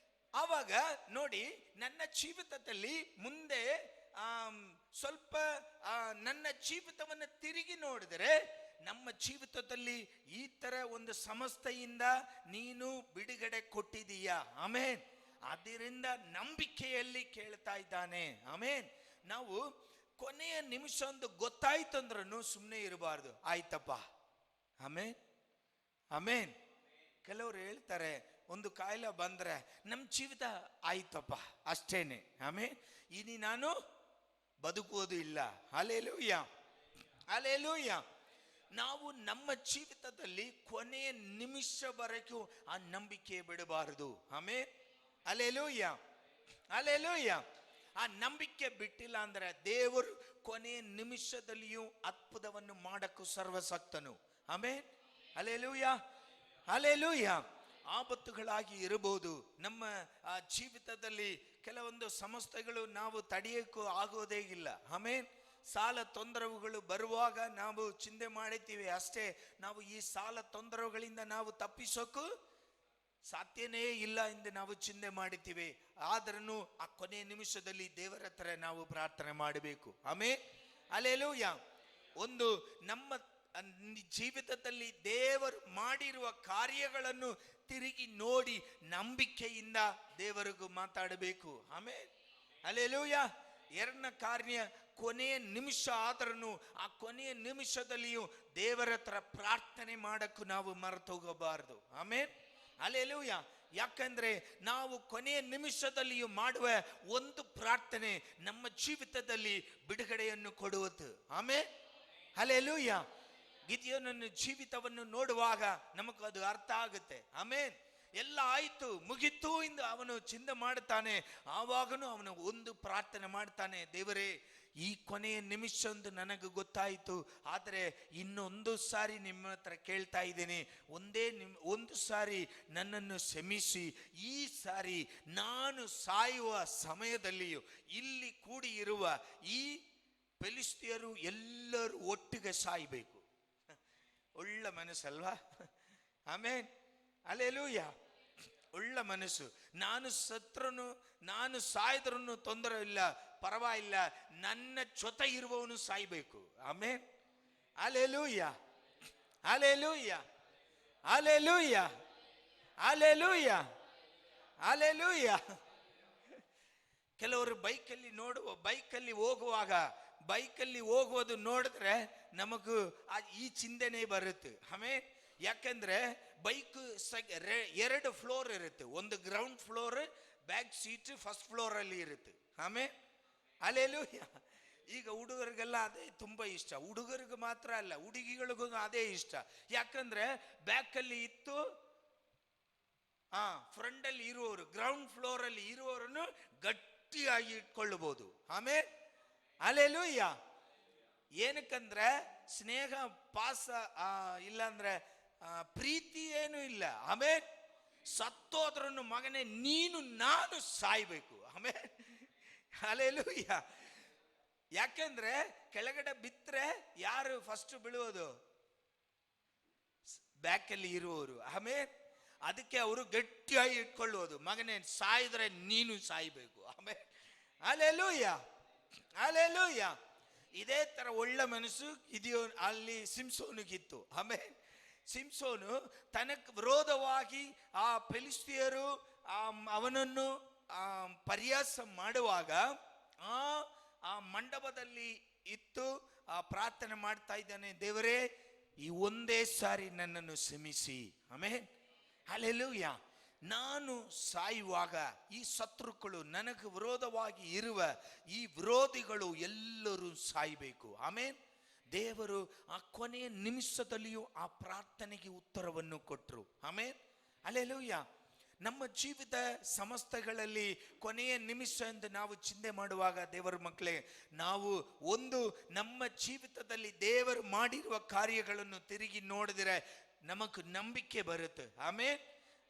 ಆವಾಗ ನೋಡಿ, ನನ್ನ ಜೀವಿತದಲ್ಲಿ ಮುಂದೆ ಸ್ವಲ್ಪ ನನ್ನ ಜೀವಿತವನ್ನು ತಿರುಗಿ ನೋಡಿದರೆ ನಮ್ಮ ಜೀವಿತದಲ್ಲಿ ಈ ತರ ಒಂದು ಸಮಸ್ಯೆಯಿಂದ ನೀನು ಬಿಡುಗಡೆ ಕೊಟ್ಟಿದೀಯಾ. ಆಮೇನ್. ಅದರಿಂದ ನಂಬಿಕೆಯಲ್ಲಿ ಕೇಳ್ತಾ ಇದ್ದಾನೆ. ಆಮೇನ್. ನಾವು ಕೊನೆಯ ನಿಮಿಷ ಒಂದು ಗೊತ್ತಾಯ್ತು ಅಂದ್ರೂ ಸುಮ್ಮನೆ ಇರಬಾರ್ದು. ಆಯ್ತಪ್ಪ. ಆಮೇನ್. ಆಮೇನ್. ಕೆಲವರು ಹೇಳ್ತಾರೆ ಒಂದು ಕಾಯಿಲೆ ಬಂದ್ರೆ ನಮ್ಮ ಜೀವಿತ ಆಯ್ತಪ್ಪ ಅಷ್ಟೇನೆ. ಆಮೇನ್. ಇനി ನಾನು ಬದುಕುವುದು ಇಲ್ಲ. ಹಲ್ಲೆಲೂಯ. ಹಲ್ಲೆಲೂಯ. ನಾವು ನಮ್ಮ ಜೀವಿತದಲ್ಲಿ ಕೊನೆಯ ನಿಮಿಷವರೆಗೂ ಆ ನಂಬಿಕೆ ಬಿಡಬಾರದು. ಆಮೇನ್. ಹಲ್ಲೆಲೂಯ. ಹಲ್ಲೆಲೂಯ. ಆ ನಂಬಿಕೆ ಬಿಟ್ಟಿಲ್ಲ ಅಂದ್ರೆ ದೇವರು ಕೊನೆಯ ನಿಮಿಷದಲ್ಲಿಯೂ ಅದ್ಭುತವನ್ನು ಮಾಡಕ್ಕೂ ಸರ್ವಶಕ್ತನು. ಆಮೇನ್. ಹಲ್ಲೆಲೂಯ. ಹಲ್ಲೆಲೂಯ. ಆಪತ್ತುಗಳಾಗಿ ಇರಬಹುದು ನಮ್ಮ ಜೀವಿತದಲ್ಲಿ. ಕೆಲವೊಂದು ಸಮಸ್ಯೆಗಳು ನಾವು ತಡೆಯಕ್ಕೂ ಆಗೋದೇ ಇಲ್ಲ. ಆಮೇನ್. ಸಾಲ ತೊಂದರೆಗಳು ಬರುವಾಗ ನಾವು ಚಿಂತೆ ಮಾಡಿತೀವಿ ಅಷ್ಟೇ. ನಾವು ಈ ಸಾಲ ತೊಂದರೆಗಳಿಂದ ನಾವು ತಪ್ಪಿಸೋಕು ಸಾಧ್ಯನೇ ಇಲ್ಲ ಎಂದು ನಾವು ಚಿಂತೆ ಮಾಡಿತೀವಿ. ಆದ್ರೂ ಆ ಕೊನೆಯ ನಿಮಿಷದಲ್ಲಿ ದೇವರ ಹತ್ರ ನಾವು ಪ್ರಾರ್ಥನೆ ಮಾಡಬೇಕು. ಆಮೇನ್. ಹಲ್ಲೆಲೂಯ. ಒಂದು ನಮ್ಮ ಜೀವಿತದಲ್ಲಿ ದೇವರು ಮಾಡಿರುವ ಕಾರ್ಯಗಳನ್ನು ತಿರುಗಿ ನೋಡಿ ನಂಬಿಕೆಯಿಂದ ದೇವರಿಗೂ ಮಾತಾಡಬೇಕು. ಆಮೇಲೆ ಹಲ್ಲೆಲೂಯ. ಎರಡನೇ ಕಾರ್ಯ, ಕೊನೆಯ ನಿಮಿಷ ಆದ್ರೂ ಆ ಕೊನೆಯ ನಿಮಿಷದಲ್ಲಿಯೂ ದೇವರ ಹತ್ರ ಪ್ರಾರ್ಥನೆ ಮಾಡಕ್ಕೂ ನಾವು ಮರೆತೋಗಬಾರದು. ಆಮೇಲೆ ಹಲ್ಲೆಲೂಯ. ಯಾಕಂದ್ರೆ ನಾವು ಕೊನೆಯ ನಿಮಿಷದಲ್ಲಿಯೂ ಮಾಡುವ ಒಂದು ಪ್ರಾರ್ಥನೆ ನಮ್ಮ ಜೀವಿತದಲ್ಲಿ ಬಿಡುಗಡೆಯನ್ನು ಕೊಡುವುದು. ಆಮೇಲೆ ಹಲ್ಲೆಲೂಯ. ಗಿದ್ಯೋನನ ಜೀವಿತವನ್ನು ನೋಡುವಾಗ ನಮಗೂ ಅದು ಅರ್ಥ ಆಗುತ್ತೆ. ಆಮೇನ್. ಎಲ್ಲ ಆಯ್ತು, ಮುಗಿತು ಎಂದು ಅವನು ಚಿಂತೆ ಮಾಡುತ್ತಾನೆ. ಆವಾಗನು ಅವನು ಒಂದು ಪ್ರಾರ್ಥನೆ ಮಾಡ್ತಾನೆ, ದೇವರೇ ಈ ಕೊನೆಯ ನಿಮಿಷ ಒಂದು ನನಗೆ ಗೊತ್ತಾಯಿತು, ಆದರೆ ಇನ್ನೊಂದು ಸಾರಿ ನಿಮ್ಮ ಹತ್ರ ಕೇಳ್ತಾ ಇದ್ದೇನೆ, ಒಂದು ಸಾರಿ ನನ್ನನ್ನು ಕ್ಷಮಿಸಿ. ಈ ಸಾರಿ ನಾನು ಸಾಯುವ ಸಮಯದಲ್ಲಿಯೂ ಇಲ್ಲಿ ಕೂಡಿ ಇರುವ ಈ ಫಿಲಿಷ್ಟಿಯರು ಎಲ್ಲರೂ ಒಟ್ಟಿಗೆ ಸಾಯಬೇಕು. ಒಳ್ಳೆ ಮನಸ್ಸಲ್ವಾ? ಆಮೇನ್. ಹಲ್ಲೆಲೂಯ. ಒಳ್ಳೆ ಮನಸ್ಸು. ನಾನು ಸತ್ರನು ನಾನು ಸಾಯ್ದ್ರೂ ತೊಂದರೆ ಇಲ್ಲ, ಪರವಾಗಿಲ್ಲ, ನನ್ನ ಜೊತೆ ಇರುವವನು ಸಾಯ್ಬೇಕು. Amen. Hallelujah. Hallelujah. Hallelujah. Hallelujah. Hallelujah. ಕೆಲವರು ಬೈಕಲ್ಲಿ ಹೋಗುವುದು ನೋಡಿದ್ರೆ ನಮಗೂ ಈ ಚಿಂತನೆ ಬರುತ್ತೆ. ಆಮೇಲೆ ಯಾಕಂದ್ರೆ ಬೈಕ್ 2 ಫ್ಲೋರ್ ಇರುತ್ತೆ. ಒಂದು ground floor, back seat first floor ಅಲ್ಲಿ ಇರುತ್ತೆ. ಆಮೇಲೆ ಹಲ್ಲೆಲೂಯ. ಈಗ ಹುಡುಗರಿಗೆಲ್ಲ ಅದೇ ತುಂಬಾ ಇಷ್ಟ. ಹುಡುಗರಿಗೆ ಮಾತ್ರ ಅಲ್ಲ, ಹುಡುಗಿಗಳಿಗೂ ಅದೇ ಇಷ್ಟ. ಯಾಕಂದ್ರೆ ಬ್ಯಾಕ್ ಅಲ್ಲಿ ಇತ್ತು, ಫ್ರಂಟ್ ಅಲ್ಲಿ ಇರುವವರು, ಗ್ರೌಂಡ್ ಫ್ಲೋರ್ ಅಲ್ಲಿ ಇರುವವರನ್ನು ಗಟ್ಟಿಯಾಗಿ ಇಟ್ಕೊಳ್ಳಬಹುದು. ಆಮೇಲೆ ಹಲ್ಲೆಲೂಯ. ಏನಕ್ಕಂದ್ರೆ ಸ್ನೇಹ ಪಾಸ ಇಲ್ಲಾಂದ್ರೆ ಪ್ರೀತಿ ಏನು ಇಲ್ಲ. ಆಮೇಲೆ ಸತ್ತೋದ್ರನ್ನು ಮಗನೇ ನೀನು ನಾನು ಸಾಯ್ಬೇಕು. ಆಮೇಲೆ ಹಲ್ಲೆಲೂಯ. ಯಾಕೆಂದ್ರೆ ಕೆಳಗಡೆ ಬಿತ್ತರೆ ಯಾರು ಫಸ್ಟ್ ಬೀಳುವುದು? ಬ್ಯಾಕ್ ಅಲ್ಲಿ ಇರುವವರು. ಆಮೇಲೆ ಅದಕ್ಕೆ ಅವರು ಗಟ್ಟಿಯಾಗಿ ಇಟ್ಕೊಳ್ಳುವುದು, ಮಗನೇ ಸಾಯಿದ್ರೆ ನೀನು ಸಾಯ್ಬೇಕು. ಆಮೇಲೆ ಹಲ್ಲೆಲೂಯ. ಹಲ್ಲೆಲೂಯ. ಇದೇ ತರ ಒಳ್ಳೆ ಮನಸ್ಸು ಇದೆಯೋ ಅಲ್ಲಿ ಸಿಂಸೋನಿಗಿತ್ತು. ಆಮೇಲೆ ಸಿಂಸೋನು ತನಕ್ಕೆ ವಿರೋಧವಾಗಿ ಆ ಫಿಲಿಷ್ಟಿಯರು ಅವನನ್ನು ಪರಿಹಾಸ ಮಾಡುವಾಗ ಆ ಮಂಟಪದಲ್ಲಿ ಇತ್ತು ಪ್ರಾರ್ಥನೆ ಮಾಡ್ತಾ ಇದ್ದಾನೆ, ದೇವರೇ ಈ ಒಂದೇ ಸಾರಿ ನನ್ನನ್ನು ಕ್ಷಮಿಸಿ. ಆಮೇಲೆ ಹಲ್ಲೆಲೂಯ. ನಾನು ಸಾಯುವಾಗ ಈ ಶತ್ರುಗಳು, ನನಗೆ ವಿರೋಧವಾಗಿ ಇರುವ ಈ ವಿರೋಧಿಗಳು ಎಲ್ಲರೂ ಸಾಯಬೇಕು. ಆಮೇಲೆ ದೇವರು ಆ ಕೊನೆಯ ನಿಮಿಷದಲ್ಲಿಯೂ ಆ ಪ್ರಾರ್ಥನೆಗೆ ಉತ್ತರವನ್ನು ಕೊಟ್ಟರು. ಆಮೇಲೆ ಹಲ್ಲೆಲೂಯ. ನಮ್ಮ ಜೀವಿತ ಸಮಸ್ಯೆಗಳಲ್ಲಿ ಕೊನೆಯ ನಿಮಿಷ ಎಂದು ನಾವು ಚಿಂತೆ ಮಾಡುವಾಗ ದೇವರ ಮಕ್ಕಳೇ, ನಾವು ನಮ್ಮ ಜೀವಿತದಲ್ಲಿ ದೇವರು ಮಾಡಿರುವ ಕಾರ್ಯಗಳನ್ನು ತಿರುಗಿ ನೋಡಿದರೆ ನಮಗೆ ನಂಬಿಕೆ ಬರುತ್ತೆ. ಆಮೇಲೆ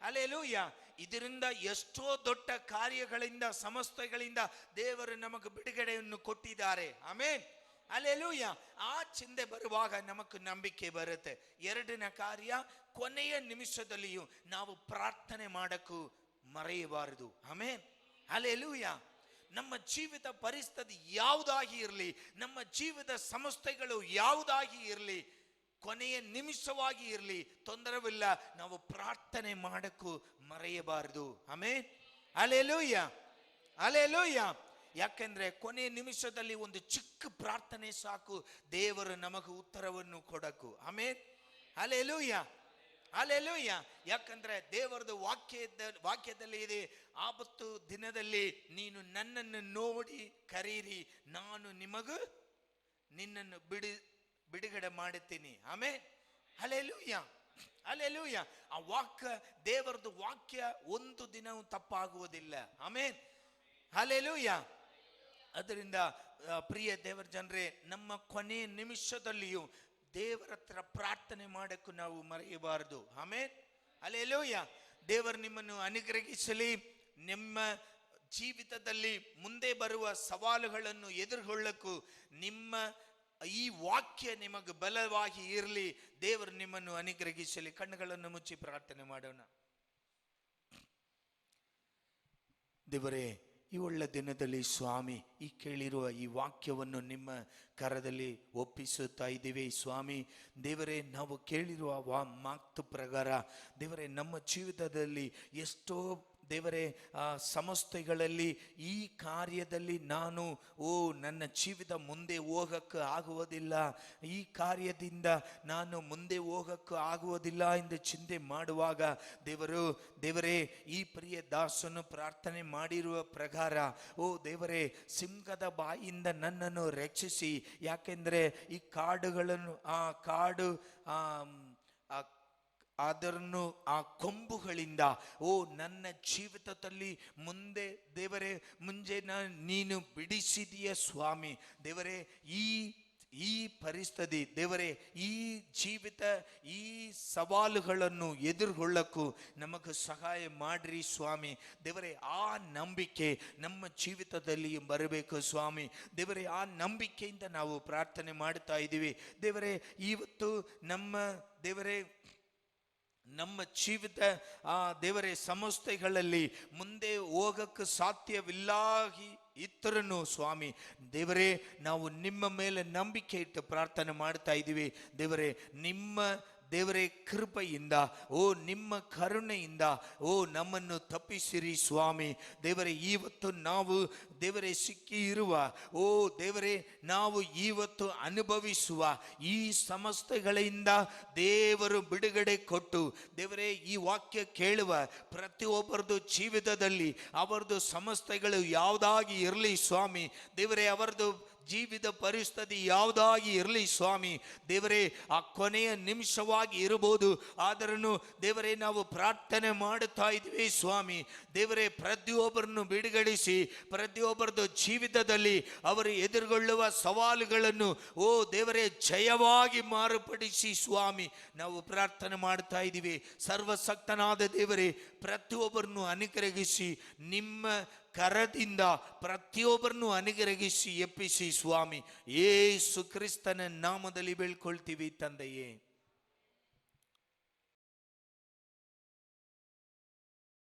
ಹಲ್ಲೆಲೂಯ. ಇದರಿಂದ ಎಷ್ಟೋ ದೊಡ್ಡ ಕಾರ್ಯಗಳಿಂದ, ಸಮಸ್ಯೆಗಳಿಂದ ದೇವರು ನಮಗೆ ಬಿಡುಗಡೆಯನ್ನು ಕೊಟ್ಟಿದ್ದಾರೆ. ಆಮೇಲೆ ಹಲ್ಲೆಲೂಯ. ಆ ಚಿಂತೆ ಬರುವಾಗ ನಮಗೆ ನಂಬಿಕೆ ಬರುತ್ತೆ. ಎರಡನೇ ಕಾರ್ಯ, ಕೊನೆಯ ನಿಮಿಷದಲ್ಲಿಯೂ ನಾವು ಪ್ರಾರ್ಥನೆ ಮಾಡಕ್ಕೂ ಮರೆಯಬಾರದು. ಆಮೇಲೆ ಹಲ್ಲೆಲೂಯ. ನಮ್ಮ ಜೀವಿತ ಪರಿಸ್ಥಿತಿ ಯಾವುದಾಗಿ ಇರಲಿ, ನಮ್ಮ ಜೀವಿತ ಸಮಸ್ಯೆಗಳು ಯಾವುದಾಗಿ ಇರಲಿ, ಕೊನೆಯ ನಿಮಿಷವಾಗಿ ಇರಲಿ, ತೊಂದರೆವಿಲ್ಲ, ನಾವು ಪ್ರಾರ್ಥನೆ ಮಾಡಕ್ಕೂ ಮರೆಯಬಾರದು. ಆಮೇಲೆ ಹಲ್ಲೆಲೂಯ. ಹಲ್ಲೆಲೂಯ. ಯಾಕೆಂದ್ರೆ ಕೊನೆಯ ನಿಮಿಷದಲ್ಲಿ ಒಂದು ಚಿಕ್ಕ ಪ್ರಾರ್ಥನೆ ಸಾಕು, ದೇವರು ನಮಗೆ ಉತ್ತರವನ್ನು ಕೊಡಕು. ಆಮೇಲೆ ಹಲ್ಲೆಲೂಯ. ಹಲ್ಲೆಲೂಯ. ಯಾಕಂದ್ರೆ ದೇವರದು ವಾಕ್ಯದಲ್ಲಿ ಇದೆ, ಆಪತ್ತು ದಿನದಲ್ಲಿ ನೀನು ನನ್ನನ್ನು ನೋಡಿ ಕರೀರಿ, ನಾನು ನಿನ್ನನ್ನು ಬಿಡುಗಡೆ ಮಾಡುತ್ತೀನಿ. ಆಮೇಲೆ ಹಲ್ಲೆಲೂಯ. ಹಲ್ಲೆಲೂಯ. ಆ ದೇವರದು ವಾಕ್ಯ ಒಂದು ದಿನವೂ ತಪ್ಪಾಗುವುದಿಲ್ಲ. ಆಮೇಲೆ ಹಲ್ಲೆಲೂಯ. ಅದರಿಂದ ಪ್ರಿಯ ದೇವರ ಜನರೇ, ನಮ್ಮ ಕೊನೆಯ ನಿಮಿಷದಲ್ಲಿಯೂ ದೇವರ ಹತ್ರ ಪ್ರಾರ್ಥನೆ ಮಾಡಕ್ಕೂ ನಾವು ಮರೆಯಬಾರದು. ಆಮೇಲೆ ಹಲ್ಲೆಲೂಯಾ. ದೇವರು ನಿಮ್ಮನ್ನು ಅನುಗ್ರಹಿಸಲಿ. ನಿಮ್ಮ ಜೀವಿತದಲ್ಲಿ ಮುಂದೆ ಬರುವ ಸವಾಲುಗಳನ್ನು ಎದುರುಗೊಳ್ಳಕ್ಕೂ ನಿಮ್ಮ ಈ ವಾಕ್ಯ ನಿಮಗೆ ಬಲವಾಗಿ ಇರಲಿ. ದೇವರು ನಿಮ್ಮನ್ನು ಅನುಗ್ರಹಿಸಲಿ. ಕಣ್ಣುಗಳನ್ನು ಮುಚ್ಚಿ ಪ್ರಾರ್ಥನೆ ಮಾಡೋಣ. ದೇವರೇ, ಈ ಒಳ್ಳೆ ದಿನದಲ್ಲಿ ಸ್ವಾಮಿ, ಈ ಕೇಳಿರುವ ಈ ವಾಕ್ಯವನ್ನು ನಿಮ್ಮ ಕರದಲ್ಲಿ ಒಪ್ಪಿಸುತ್ತಾ ಇದ್ದೀವಿ ಸ್ವಾಮಿ. ದೇವರೇ, ನಾವು ಕೇಳಿರುವ ಮಾತು ಪ್ರಕಾರ ದೇವರೇ, ನಮ್ಮ ಜೀವಿತದಲ್ಲಿ ಎಷ್ಟೋ ದೇವರೇ ಸಂಸ್ಥೆಗಳಲ್ಲಿ ಈ ಕಾರ್ಯದಲ್ಲಿ ನಾನು ನನ್ನ ಜೀವಿತ ಮುಂದೆ ಹೋಗಕ್ಕೆ ಆಗುವುದಿಲ್ಲ, ಈ ಕಾರ್ಯದಿಂದ ನಾನು ಮುಂದೆ ಹೋಗಕ್ಕೆ ಆಗುವುದಿಲ್ಲ ಎಂದು ಚಿಂತೆ ಮಾಡುವಾಗ ದೇವರೇ, ಈ ಪ್ರಿಯ ದಾಸನು ಪ್ರಾರ್ಥನೆ ಮಾಡಿರುವ ಪ್ರಕಾರ ದೇವರೇ, ಸಿಂಹದ ಬಾಯಿಂದ ನನ್ನನ್ನು ರಕ್ಷಿಸಿ. ಯಾಕೆಂದರೆ ಈ ಕಾಡುಗಳನ್ನು ಅದನ್ನು ಆ ಕೊಂಬುಗಳಿಂದ ನನ್ನ ಜೀವಿತದಲ್ಲಿ ಮುಂದೆ ದೇವರೇ ನೀನು ಬಿಡಿಸಿದೀಯ ಸ್ವಾಮಿ. ದೇವರೇ, ಈ ಪರಿಸ್ಥಿತಿ ದೇವರೇ, ಈ ಜೀವಿತ, ಈ ಸವಾಲುಗಳನ್ನು ಎದುರುಗೊಳ್ಳಕ್ಕೂ ನಮಗೆ ಸಹಾಯ ಮಾಡ್ರಿ ಸ್ವಾಮಿ. ದೇವರೇ, ಆ ನಂಬಿಕೆ ನಮ್ಮ ಜೀವಿತದಲ್ಲಿ ಬರಬೇಕು ಸ್ವಾಮಿ. ದೇವರೇ, ಆ ನಂಬಿಕೆಯಿಂದ ನಾವು ಪ್ರಾರ್ಥನೆ ಮಾಡ್ತಾ ಇದ್ದೀವಿ. ದೇವರೇ, ಇವತ್ತು ನಮ್ಮ ಜೀವಿತ ದೇವರೇ ಸಂಸ್ಥೆಗಳಲ್ಲಿ ಮುಂದೆ ಹೋಗಕ್ಕೆ ಸಾಧ್ಯವಿಲ್ಲ ಇತ್ತರನು ಸ್ವಾಮಿ ದೇವರೇ, ನಾವು ನಿಮ್ಮ ಮೇಲೆ ನಂಬಿಕೆ ಇಟ್ಟು ಪ್ರಾರ್ಥನೆ ಮಾಡ್ತಾ ಇದ್ದೀವಿ. ದೇವರೇ, ದೇವರೇ ಕೃಪೆಯಿಂದ ನಿಮ್ಮ ಕರುಣೆಯಿಂದ ನಮ್ಮನ್ನು ತಪ್ಪಿಸಿರಿ ಸ್ವಾಮಿ. ದೇವರೇ, ಇವತ್ತು ನಾವು ದೇವರೇ ಸಿಕ್ಕಿ ಇರುವ ದೇವರೇ, ನಾವು ಇವತ್ತು ಅನುಭವಿಸುವ ಈ ಸಮಸ್ಯೆಗಳಿಂದ ದೇವರು ಬಿಡುಗಡೆ ಕೊಟ್ಟು ದೇವರೇ, ಈ ವಾಕ್ಯ ಕೇಳುವ ಪ್ರತಿಯೊಬ್ಬರದು ಜೀವಿತದಲ್ಲಿ ಅವರದು ಸಮಸ್ಯೆಗಳು ಯಾವುದಾಗಿ ಇರಲಿ ಸ್ವಾಮಿ. ದೇವರೇ, ಅವರದು ಜೀವಿತ ಪರಿಸ್ಥಿತಿ ಯಾವುದಾಗಿ ಇರಲಿ ಸ್ವಾಮಿ. ದೇವರೇ, ಆ ಕೊನೆಯ ನಿಮಿಷವಾಗಿ ಇರಬಹುದು, ಆದರೂ ದೇವರೇ, ನಾವು ಪ್ರಾರ್ಥನೆ ಮಾಡುತ್ತಾ ಇದ್ದೀವಿ ಸ್ವಾಮಿ. ದೇವರೇ, ಪ್ರತಿಯೊಬ್ಬರನ್ನು ಬಿಡುಗಡಿಸಿ ಪ್ರತಿಯೊಬ್ಬರದು ಜೀವಿತದಲ್ಲಿ ಅವರು ಎದುರುಗೊಳ್ಳುವ ಸವಾಲುಗಳನ್ನು ದೇವರೇ ಜಯವಾಗಿ ಮಾರ್ಪಡಿಸಿ ಸ್ವಾಮಿ ನಾವು ಪ್ರಾರ್ಥನೆ ಮಾಡ್ತಾ ಇದ್ದೀವಿ. ಸರ್ವಶಕ್ತನಾದ ದೇವರೇ, ಪ್ರತಿಯೊಬ್ಬರನ್ನು ಅನುಗ್ರಹಿಸಿ ನಿಮ್ಮ ಕರದಿಂದ ಪ್ರತಿಯೊಬ್ಬರನ್ನು ಅನುಗ್ರಹಿಸಿ ಎಪ್ಪಿಸಿ ಸ್ವಾಮಿ. ಯೇಸು ಕ್ರಿಸ್ತನ ನಾಮದಲ್ಲಿ ಬೇಳ್ಕೊಳ್ತೀವಿ ತಂದೆಯೇ.